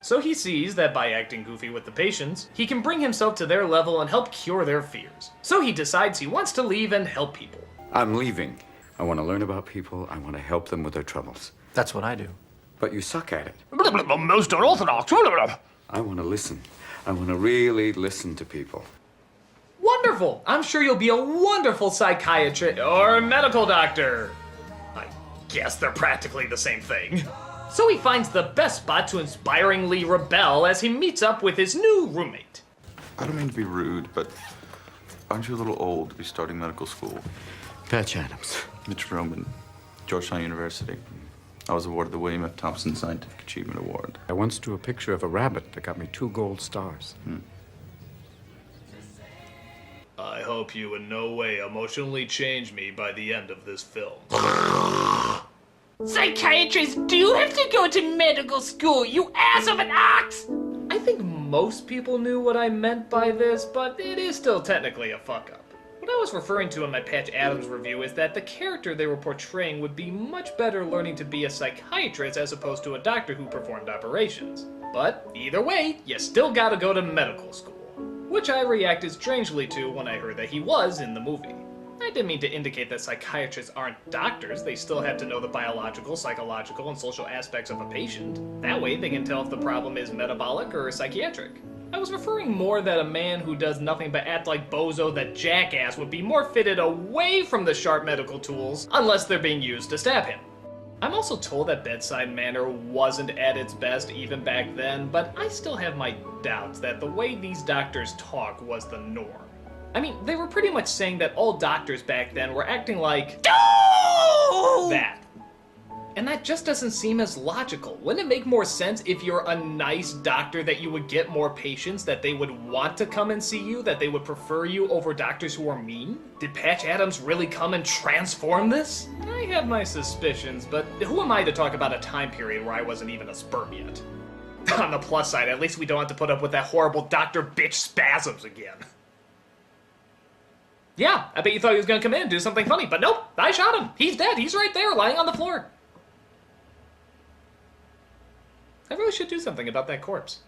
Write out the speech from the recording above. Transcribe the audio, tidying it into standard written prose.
So he sees that by acting goofy with the patients, he can bring himself to their level and help cure their fears. So he decides he wants to leave and help people. I'm leaving. I want to learn about people. I want to help them with their troubles. That's what I do. But you suck at it. Most unorthodox. I want to listen. I want to really listen to people. Wonderful! I'm sure you'll be a wonderful psychiatrist or medical doctor. I guess they're practically the same thing. So he finds the best spot to inspiringly rebel as he meets up with his new roommate. I don't mean to be rude, but aren't you a little old to be starting medical school? Patch Adams. Mitch Roman, Georgetown University. I was awarded the William F. Thompson Scientific Achievement Award. I once drew a picture of a rabbit that got me 2 gold stars. I hope you in no way emotionally change me by the end of this film. Psychiatrists do have to go to medical school, you ass of an ox! I think most people knew what I meant by this, but it is still technically a fuck-up. What I was referring to in my Patch Adams review is that the character they were portraying would be much better learning to be a psychiatrist as opposed to a doctor who performed operations. But either way, you still gotta go to medical school, which I reacted strangely to when I heard that he was in the movie. I didn't mean to indicate that psychiatrists aren't doctors. They still have to know the biological, psychological, and social aspects of a patient. That way they can tell if the problem is metabolic or psychiatric. I was referring more that a man who does nothing but act like Bozo the Jackass would be more fitted away from the sharp medical tools unless they're being used to stab him. I'm also told that bedside manner wasn't at its best even back then, but I still have my doubts that the way these doctors talk was the norm. I mean, they were pretty much saying that all doctors back then were acting like that. And that just doesn't seem as logical. Wouldn't it make more sense if you're a nice doctor that you would get more patients, that they would want to come and see you, that they would prefer you over doctors who are mean? Did Patch Adams really come and transform this? I have my suspicions, but who am I to talk about a time period where I wasn't even a sperm yet? On the plus side, at least we don't have to put up with that horrible Dr. Bitch spasms again. Yeah, I bet you thought he was gonna come in and do something funny, but nope, I shot him. He's dead. He's right there, lying on the floor. I really should do something about that corpse.